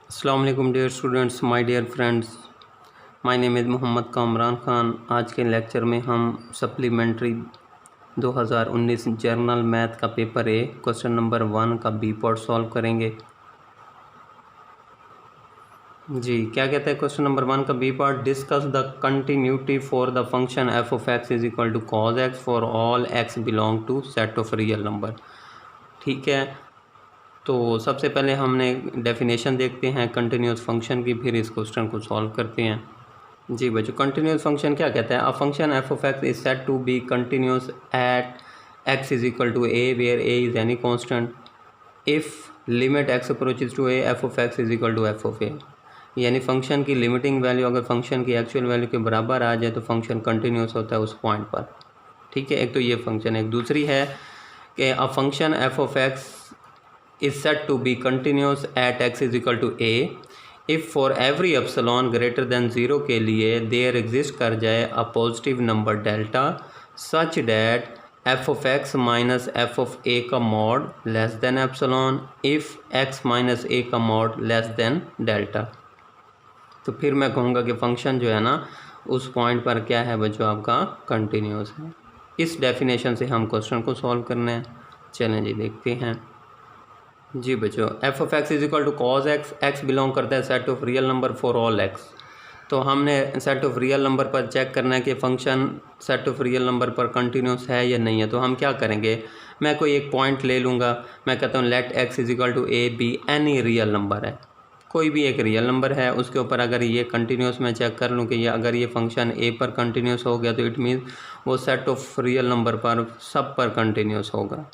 अस्सलाम वालेकुम dear students, my dear friends, my name is Mohammad Kamran Khan. आज के लेक्चर में हम सप्लीमेंट्री 2019 जर्नल मैथ का पेपर ए क्वेश्चन नंबर 1 का बी पार्ट सॉल्व करेंगे। जी, क्या कहता है क्वेश्चन नंबर 1 का B part? Discuss the continuity for the function F of x is equal to cos X for all X belong to set of real number. ठीक है, तो सबसे पहले हमने डेफिनेशन देखते हैं कंटिन्यूस फंक्शन की, फिर इस क्वेश्चन को सॉल्व करते हैं। जी बच्चों, कंटिन्यूस फंक्शन क्या कहता है? A function F of x is said to be continuous at x is equal to a where a is any constant if limit x approaches to a f of x is equal to f of a. यानी function की limiting value अगर function की actual value के बराबर आ जाए तो function continuous होता है उस पॉइंट पर। ठीक है, एक तो ये फंक्शन है। एक दूसरी है कि अ function F of x is said to be continuous at x is equal to a if for every epsilon greater than 0 के लिए there exist कर जाए a positive number delta such that f of x minus f of a का mod less than epsilon if x minus a का mod less than delta। तो फिर मैं कहूँगा कि फंक्शन जो है ना उस पॉइंट पर क्या है बच्चों, आपका कंटिन्यूस है। इस डेफिनेशन से हम क्वेश्चन को सॉल्व करना है। चलें जी, देखते हैं। जी बच्चों, F of x is equal to cos X, X belong करता है set of real number for all X. तो हमने सेट ऑफ रियल नंबर पर चेक करना है कि function set of real number पर कंटिन्यूस है या नहीं है। तो हम क्या करेंगे, मैं कोई एक पॉइंट ले लूँगा, मैं कहता हूँ let x is equal to A B any real number है, कोई भी एक रियल नंबर है, उसके ऊपर अगर ये कंटिन्यूस मैं चेक कर लूँ कि ये अगर ये फंक्शन ए पर कंटिन्यूस हो गया तो इट मीन्स वो सेट ऑफ रियल नंबर पर सब पर कंटिन्यूस होगा।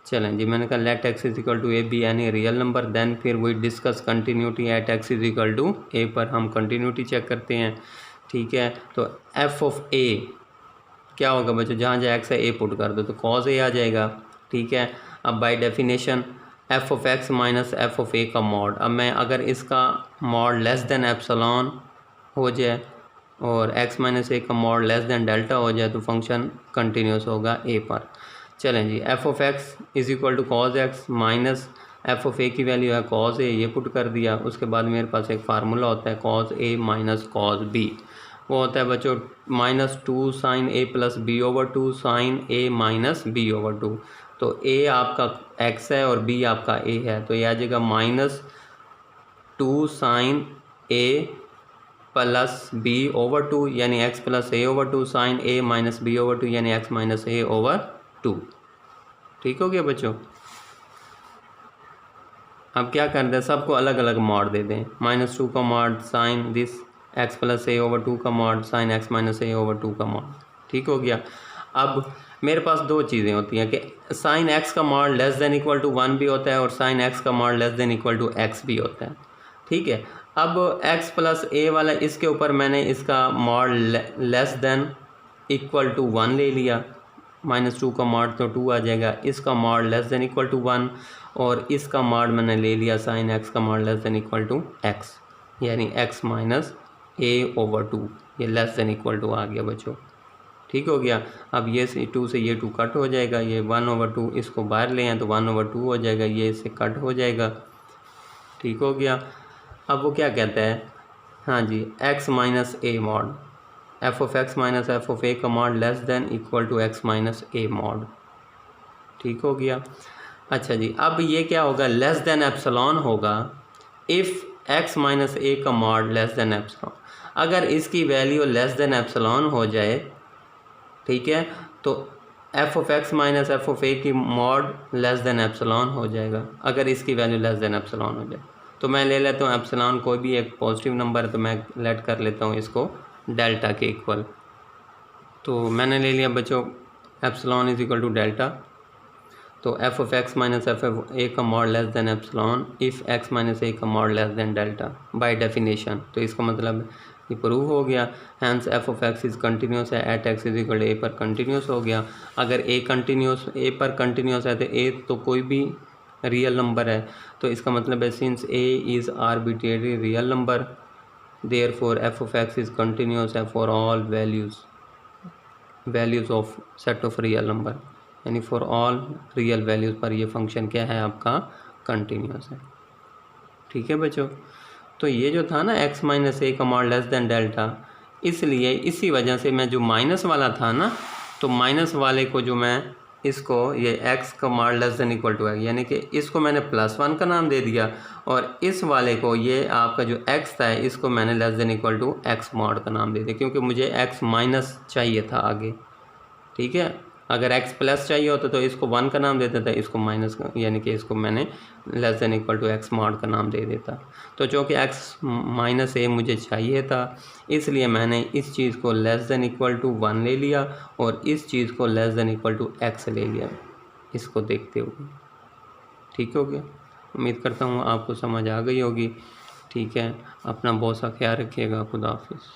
चलें जी, मैंने कहा let x is equal to A B any real number, then फिर वही discuss continuity at x is equal to a पर हम कंटिन्यूटी चेक करते हैं। ठीक है, तो एफ ऑफ ए क्या होगा बच्चों, जहाँ जहाँ एक्स है ए पुट कर दो तो कॉज ए आ जाएगा। ठीक है, अब by definition f of x minus f of a का मॉड, अब मैं अगर इसका मॉड लेस देन एप्सिलॉन हो जाए और एक्स माइनस ए का मॉड लेस देन डेल्टा हो जाए तो फंक्शन कंटिन्यूस होगा ए पर। चलें जी, f of x is equal to cos x minus f of a की वैल्यू है कॉज ए, ये पुट कर दिया। उसके बाद मेरे पास एक फार्मूला होता है कॉज ए माइनस कॉज बी, वो होता है बच्चों -2 साइन ए प्लस बी ओवर 2 साइन ए माइनस बी ओवर 2। तो ए आपका एक्स है और बी आपका ए है, तो ये आ जाएगा -2 साइन ए प्लस बी ओवर 2 यानी एक्स प्लस ए ओवर 2 साइन ए माइनस बी ओवर 2 यानी एक्स माइनस ए ओवर 2। ठीक हो गया बच्चों। अब क्या कर दें, सबको अलग अलग मॉड दे दें। -2 का mod sine this x plus A over 2 का mod sine x minus A over 2 का मॉड। ठीक हो गया। अब मेरे पास दो चीज़ें होती हैं कि साइन एक्स का mod less than equal to 1 भी होता है और साइन एक्स का mod less than equal to X भी होता है। ठीक है, अब एक्स प्लस ए वाला इसके ऊपर मैंने इसका mod less than equal to 1 ले लिया, -2 का मॉड तो 2 आ जाएगा, इसका mod less than equal to 1 और इसका मॉड मैंने ले लिया साइन एक्स का mod less than equal to X यानी एक्स माइनस ए ओवर 2, ये लेस देन इक्वल टू आ गया बच्चों। ठीक हो गया। अब ये 2 से ये 2 कट हो जाएगा, ये 1/2 इसको बाहर ले आए तो 1/2 हो जाएगा, ये इससे कट हो जाएगा। ठीक हो गया। अब वो क्या कहता है, हाँ जी, x minus a mod f of x minus f of a का mod less than equal to x minus a mod. ठीक हो गया। अच्छा जी, अब ये क्या होगा, लेस देन एप्सिलॉन होगा इफ़ एक्स माइनस ए का मॉड लेस देन एप्सिलॉन। अगर इसकी वैल्यू लेस देन एप्सिलॉन हो जाए, ठीक है, तो f of x minus f of a की मॉड लेस देन एप्सिलॉन हो जाएगा अगर इसकी वैल्यू लेस देन एप्सिलॉन हो जाए। तो मैं ले लेता हूँ एप्सिलॉन कोई भी एक पॉजिटिव नंबर है तो मैं लेट कर लेता हूँ इसको डेल्टा के इक्वल। तो मैंने ले लिया बच्चों epsilon is equal to delta, तो f of x minus f of a का mod less than epsilon if x minus a का mod less than delta by definition. तो इसका मतलब ये प्रूव हो गया, hence f of x is continuous है at x is equal to a पर कंटिन्यूस हो गया। अगर ए पर कंटिन्यूस है तो ए तो कोई भी रियल नंबर है, तो इसका मतलब है since A is arbitrary real number therefore f of x is continuous है for all values of set of real number, यानी for all real values पर ये फंक्शन क्या है आपका कंटिन्यूस है। ठीक है बच्चों। तो ये जो था ना x माइनस ए का मॉड लेस देन डेल्टा, इसलिए इसी वजह से मैं जो माइनस वाला था ना, तो माइनस वाले को जो मैं इसको ये x का mod less than equal to है, यानी कि इसको मैंने +1 का नाम दे दिया, और इस वाले को ये आपका जो x था इसको मैंने less than equal to x mod का नाम दे दिया, क्योंकि मुझे x माइनस चाहिए था आगे। ठीक है, अगर x प्लस चाहिए होता तो इसको 1 का नाम देता था, इसको माइनस का, यानी कि इसको मैंने less than equal to x mod का नाम दे देता। तो चूँकि x माइनस ए मुझे चाहिए था, इसलिए मैंने इस चीज़ को लेस देन इक्वल टू 1 ले लिया और इस चीज़ को less than equal to x ले लिया, इसको देखते हुए। ठीक हो गया, उम्मीद करता हूँ आपको समझ आ गई होगी। ठीक है, अपना बहुत सा ख्याल रखिएगा। खुदा हाफिज़।